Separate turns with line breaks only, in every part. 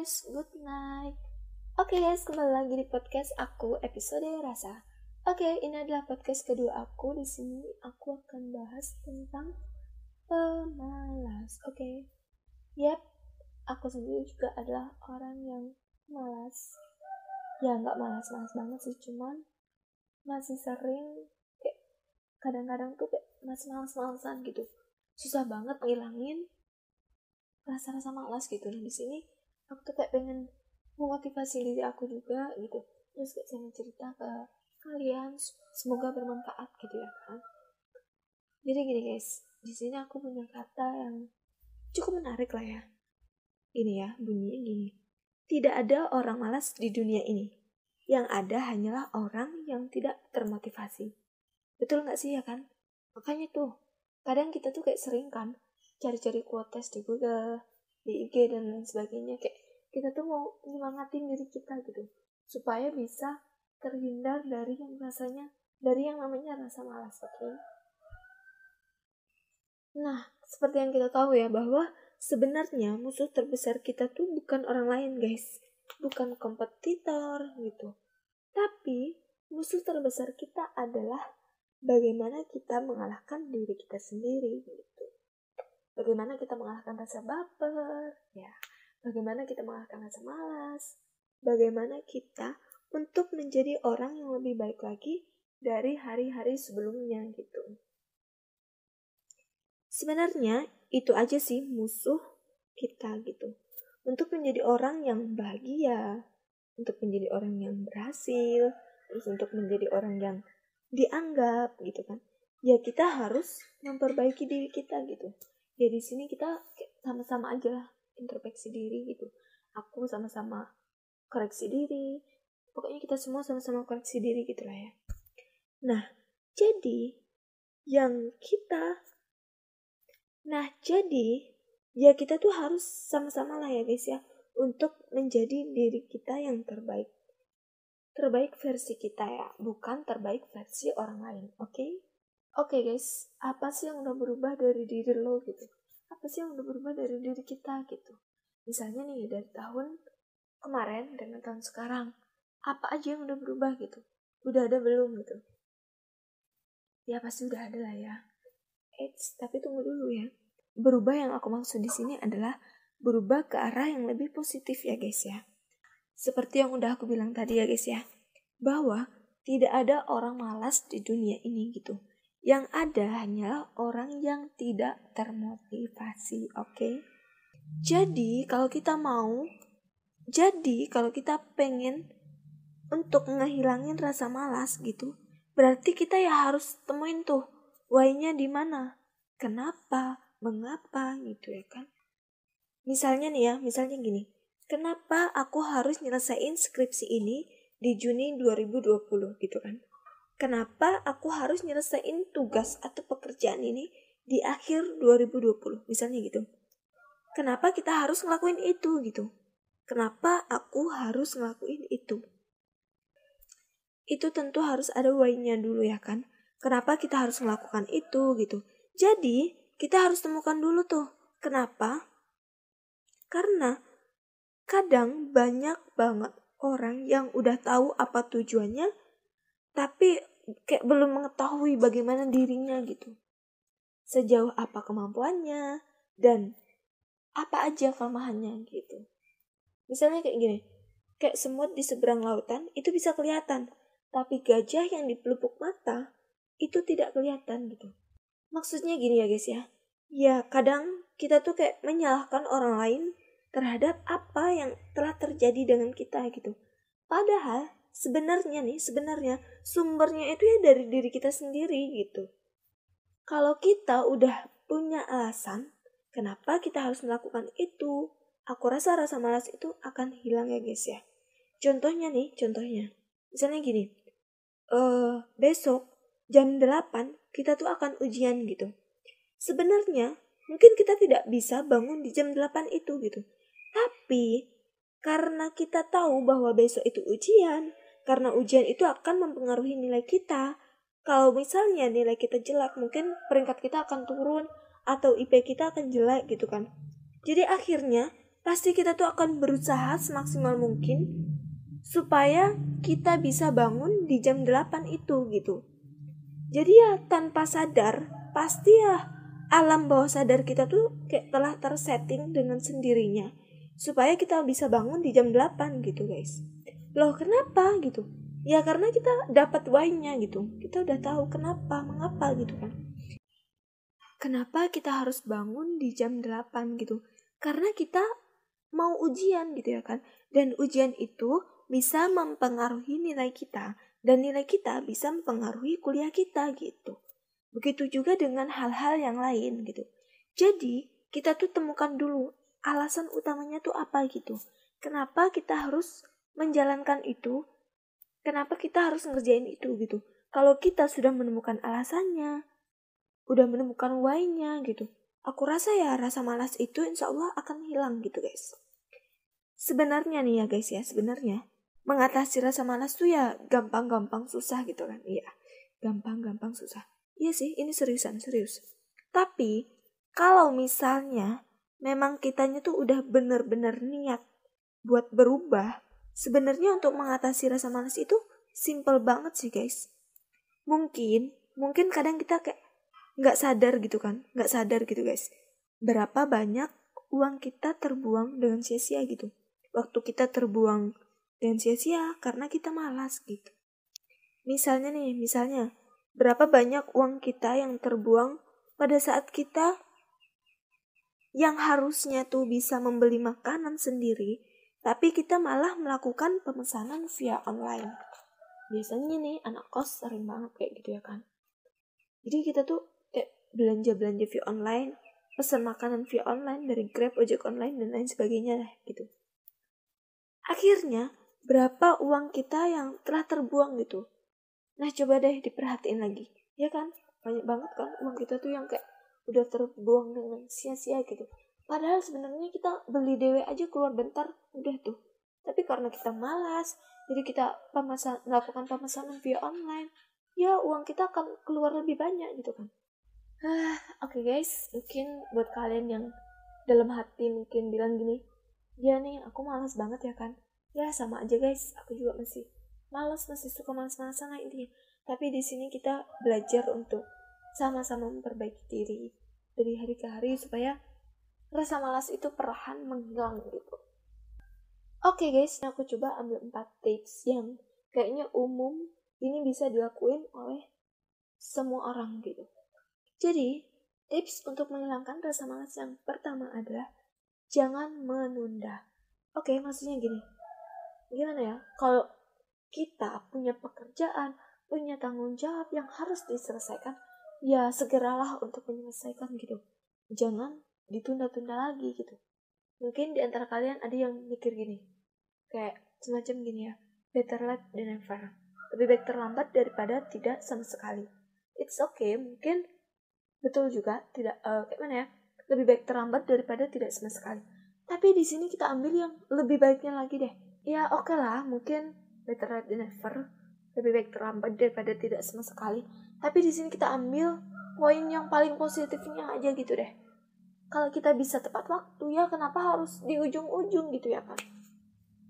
guys, good night. Oke guys, kembali lagi di podcast aku episode rasa. Oke, ini adalah podcast kedua aku. Di sini aku akan bahas tentang pemalas. Oke. Yap, aku sendiri juga adalah orang yang malas. Ya nggak malas-malas banget sih, cuman masih sering kayak kadang-kadang tuh kayak masih malas-malasan gitu. Susah banget ngilangin rasa-rasa malas gitu. Nah di sini aku tuh kayak pengen memotivasi diri aku juga gitu, terus kayak saya cerita ke kalian, semoga bermanfaat gitu ya kan. Jadi gini guys, di sini aku punya kata yang cukup menarik lah ya. Ini ya, bunyinya gini: tidak ada orang malas di dunia ini, yang ada hanyalah orang yang tidak termotivasi. Betul gak sih ya kan? Makanya tuh kadang kita tuh kayak sering kan cari-cari quotes di Google, di IG dan lain sebagainya, kayak kita tuh mau nyemangatin diri kita gitu supaya bisa terhindar dari yang namanya rasa malas. Oke. Nah, seperti yang kita tahu ya, bahwa sebenarnya musuh terbesar kita tuh bukan orang lain guys, bukan kompetitor gitu, tapi musuh terbesar kita adalah bagaimana kita mengalahkan diri kita sendiri gitu. Bagaimana kita mengalahkan rasa baper, ya. Bagaimana kita mengalahkan rasa malas. Bagaimana kita untuk menjadi orang yang lebih baik lagi dari hari-hari sebelumnya gitu. Sebenarnya itu aja sih musuh kita gitu. Untuk menjadi orang yang bahagia, untuk menjadi orang yang berhasil, terus untuk menjadi orang yang dianggap gitu kan. Ya kita harus memperbaiki diri kita gitu. Ya di sini kita sama-sama aja lah introspeksi diri gitu. Aku sama-sama koreksi diri. Pokoknya kita semua sama-sama koreksi diri gitu lah ya. Nah, jadi ya kita tuh harus sama-sama lah ya guys ya, untuk menjadi diri kita yang terbaik. Terbaik versi kita ya, bukan terbaik versi orang lain, oke? Oke guys, apa sih yang udah berubah dari diri lo gitu? Apa sih yang udah berubah dari diri kita gitu? Misalnya nih, dari tahun kemarin dengan tahun sekarang, apa aja yang udah berubah gitu? Udah ada belum gitu? Ya pasti udah ada lah ya. Tapi tunggu dulu ya. Berubah yang aku maksud di sini adalah berubah ke arah yang lebih positif ya guys ya. Seperti yang udah aku bilang tadi ya guys ya, bahwa tidak ada orang malas di dunia ini gitu. Yang ada hanyalah orang yang tidak termotivasi, oke? Jadi kalau kita pengen untuk ngehilangin rasa malas gitu, berarti kita ya harus temuin tuh why-nya di mana, kenapa, mengapa gitu ya kan. Misalnya gini, kenapa aku harus nyelesain skripsi ini di Juni 2020 gitu kan. Kenapa aku harus nyelesain tugas atau pekerjaan ini di akhir 2020 misalnya gitu. Kenapa kita harus ngelakuin itu gitu. Kenapa aku harus ngelakuin itu. Itu tentu harus ada why-nya dulu ya kan. Kenapa kita harus melakukan itu gitu. Jadi kita harus temukan dulu tuh kenapa. Karena kadang banyak banget orang yang udah tahu apa tujuannya, tapi kayak belum mengetahui bagaimana dirinya gitu. Sejauh apa kemampuannya, dan apa aja kelemahannya gitu. Misalnya kayak gini, kayak semut di seberang lautan itu bisa kelihatan, tapi gajah yang di pelupuk mata itu tidak kelihatan gitu. Maksudnya gini ya guys ya. Ya kadang kita tuh kayak menyalahkan orang lain terhadap apa yang telah terjadi dengan kita gitu. Padahal sebenarnya sumbernya itu ya dari diri kita sendiri gitu. Kalau kita udah punya alasan kenapa kita harus melakukan itu, aku rasa rasa malas itu akan hilang ya guys ya. Contohnya. Misalnya gini, besok jam 8 kita tuh akan ujian gitu. Sebenarnya mungkin kita tidak bisa bangun di jam 8 itu gitu. Tapi karena kita tahu bahwa besok itu ujian, karena ujian itu akan mempengaruhi nilai kita. Kalau misalnya nilai kita jelek, mungkin peringkat kita akan turun atau IP kita akan jelek gitu kan. Jadi akhirnya pasti kita tuh akan berusaha semaksimal mungkin supaya kita bisa bangun di jam 8 itu gitu. Jadi ya tanpa sadar, pasti ya alam bawah sadar kita tuh kayak telah tersetting dengan sendirinya supaya kita bisa bangun di jam 8 gitu guys. Loh kenapa gitu? Ya karena kita dapat why-nya gitu. Kita udah tahu kenapa, mengapa gitu kan. Kenapa kita harus bangun di jam 8 gitu? Karena kita mau ujian gitu ya kan. Dan ujian itu bisa mempengaruhi nilai kita. Dan nilai kita bisa mempengaruhi kuliah kita gitu. Begitu juga dengan hal-hal yang lain gitu. Jadi kita tuh temukan dulu alasan utamanya tuh apa gitu. Kenapa kita harus menjalankan itu? Kenapa kita harus ngerjain itu gitu. Kalau kita sudah menemukan alasannya, udah menemukan why-nya gitu, aku rasa ya rasa malas itu insya Allah akan hilang gitu guys. Sebenarnya nih ya guys ya, sebenarnya mengatasi rasa malas tuh ya gampang-gampang susah gitu kan. Iya, gampang-gampang susah. Iya sih, ini serius. Tapi kalau misalnya memang kitanya tuh udah bener-bener niat buat berubah, sebenarnya untuk mengatasi rasa malas itu simple banget sih guys. Mungkin kadang kita kayak nggak sadar gitu guys. Berapa banyak uang kita terbuang dengan sia-sia gitu. Waktu kita terbuang dengan sia-sia karena kita malas gitu. Misalnya berapa banyak uang kita yang terbuang pada saat kita yang harusnya tuh bisa membeli makanan sendiri, tapi kita malah melakukan pemesanan via online. Biasanya nih anak kos sering banget kayak gitu ya kan. Jadi kita tuh kayak belanja via online, pesan makanan via online dari Grab, ojek online dan lain sebagainya lah gitu. Akhirnya berapa uang kita yang telah terbuang gitu. Nah coba deh diperhatiin lagi, ya kan? Banyak banget kan uang kita tuh yang kayak udah terbuang dengan sia-sia gitu. Padahal sebenarnya kita beli dewe aja keluar bentar, udah tuh. Tapi karena kita malas, jadi kita melakukan pemesanan via online, ya uang kita akan keluar lebih banyak gitu kan. Oke guys, mungkin buat kalian yang dalam hati mungkin bilang gini, ya nih aku malas banget ya kan. Ya sama aja guys, aku juga masih suka malas-malasan lah intinya. Tapi di sini kita belajar untuk sama-sama memperbaiki diri dari hari ke hari supaya rasa malas itu perlahan menghilang gitu. Oke guys, aku coba ambil 4 tips yang kayaknya umum ini bisa dilakuin oleh semua orang gitu. Jadi, tips untuk menghilangkan rasa malas yang pertama adalah jangan menunda. Oke, maksudnya gini. Gimana ya? Kalau kita punya pekerjaan, punya tanggung jawab yang harus diselesaikan, ya segeralah untuk menyelesaikan gitu. Jangan ditunda-tunda lagi gitu. Mungkin di antara kalian ada yang mikir gini, kayak semacam gini ya, better late than never. Lebih baik terlambat daripada tidak sama sekali. It's okay, mungkin betul juga, tidak kayak mana ya? Lebih baik terlambat daripada tidak sama sekali. Tapi di sini kita ambil yang lebih baiknya lagi deh. Ya oke lah, mungkin better late than never. Lebih baik terlambat daripada tidak sama sekali. Tapi di sini kita ambil poin yang paling positifnya aja gitu deh. Kalau kita bisa tepat waktu ya kenapa harus di ujung-ujung gitu ya kan?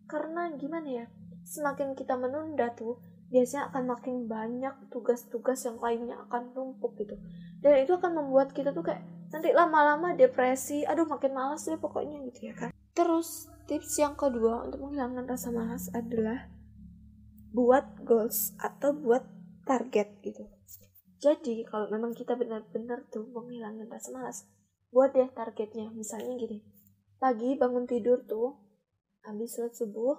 Karena gimana ya? Semakin kita menunda tuh, biasanya akan makin banyak tugas-tugas yang lainnya akan numpuk gitu. Dan itu akan membuat kita tuh kayak nanti lama-lama depresi, aduh makin malas deh pokoknya gitu ya kan. Terus tips yang kedua untuk menghilangkan rasa malas adalah buat goals atau buat target gitu. Jadi kalau memang kita benar-benar tuh menghilangkan rasa malas, buat deh targetnya. Misalnya gini, pagi bangun tidur tuh, habis sholat subuh,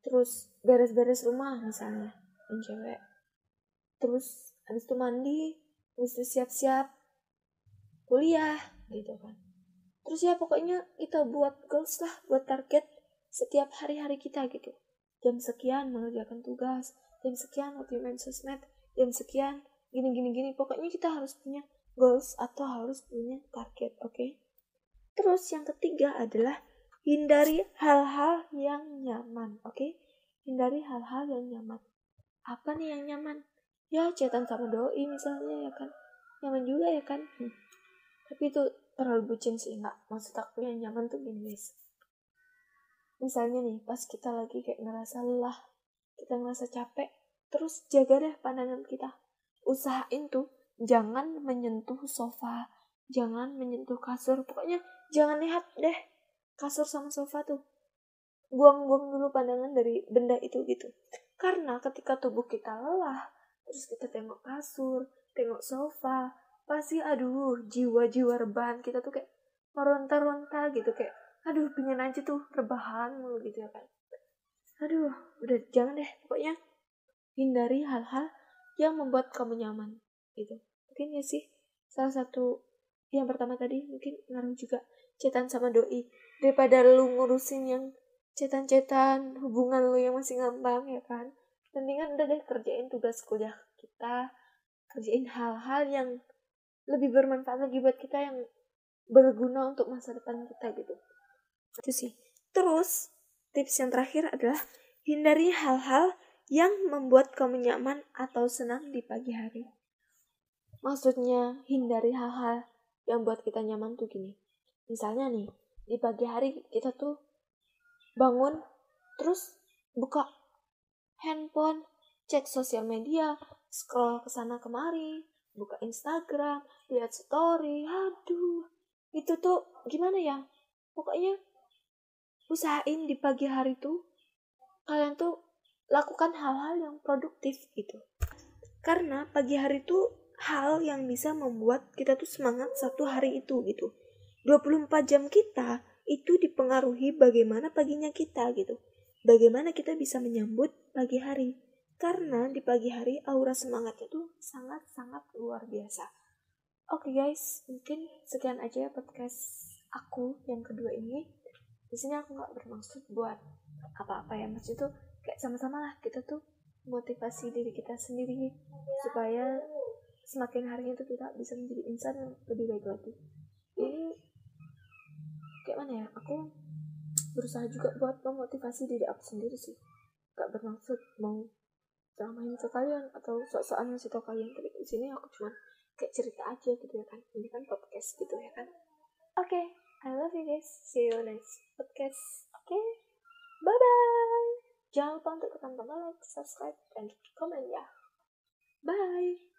terus beres-beres rumah misalnya, yang cewek. Terus habis itu mandi, terus siap-siap kuliah gitu kan. Terus ya pokoknya kita buat goals lah, buat target setiap hari-hari kita gitu. Jam sekian mengerjakan tugas, jam sekian waktu main sosmed, jam sekian gini. Pokoknya kita harus punya goals atau harus punya target, oke? Terus yang ketiga adalah hindari hal-hal yang nyaman, oke? Hindari hal-hal yang nyaman. Apa nih yang nyaman? Ya chatan sama doi misalnya ya kan. Nyaman juga ya kan? Tapi itu terlalu bucin sih, enggak. Maksud aku yang nyaman tuh gini guys. Misalnya nih, pas kita lagi kayak ngerasa lelah, kita ngerasa capek, terus jaga deh pandangan kita. Usahain tuh, jangan menyentuh sofa, jangan menyentuh kasur, pokoknya jangan lihat deh kasur sama sofa tuh. Buang-buang dulu pandangan dari benda itu gitu. Karena ketika tubuh kita lelah, terus kita tengok kasur, tengok sofa, pasti aduh jiwa-jiwa rebahan kita tuh kayak meronta-ronta gitu, kayak aduh pengen aja tuh rebahan mulu gitu ya kan. Aduh, udah jangan deh, pokoknya hindari hal-hal yang membuat kamu nyaman gitu. Mungkin ya sih salah satu yang pertama tadi mungkin ngaruh juga chatan sama doi, daripada lu ngurusin yang chatan-chatan hubungan lu yang masih ngambang ya kan. Mendingan udah deh kerjain tugas kuliah kita, kerjain hal-hal yang lebih bermanfaat lagi buat kita, yang berguna untuk masa depan kita gitu. Itu sih. Terus tips yang terakhir adalah hindari hal-hal yang membuat kamu nyaman atau senang di pagi hari. Maksudnya hindari hal-hal yang buat kita nyaman tuh gini. Misalnya nih, di pagi hari kita tuh bangun, terus buka handphone, cek sosial media, scroll kesana kemari, buka Instagram, lihat story, aduh. Itu tuh gimana ya? Pokoknya usahain di pagi hari tuh kalian tuh lakukan hal-hal yang produktif gitu. Karena pagi hari tuh hal yang bisa membuat kita tuh semangat satu hari itu gitu. 24 jam kita itu dipengaruhi bagaimana paginya kita gitu. Bagaimana kita bisa menyambut pagi hari. Karena di pagi hari aura semangatnya tuh sangat-sangat luar biasa. Oke guys, mungkin sekian aja podcast aku yang kedua ini. Di sini aku nggak bermaksud buat apa-apa ya, maksud itu kayak sama-sama lah kita tuh motivasi diri kita sendiri supaya semakin harinya tuh kita bisa menjadi insan yang lebih baik lagi. Ini kayak mana ya, aku berusaha juga buat memotivasi diri aku sendiri sih, gak bermaksud mau ceramahin ke kalian atau sok-sokan ngasih tau kalian, tapi di sini aku cuma kayak cerita aja gitu ya kan, ini kan podcast gitu ya kan. Oke, I love you guys, see you next podcast. Oke, bye bye. Jangan lupa untuk tekan tombol like, subscribe, dan komen ya. Bye.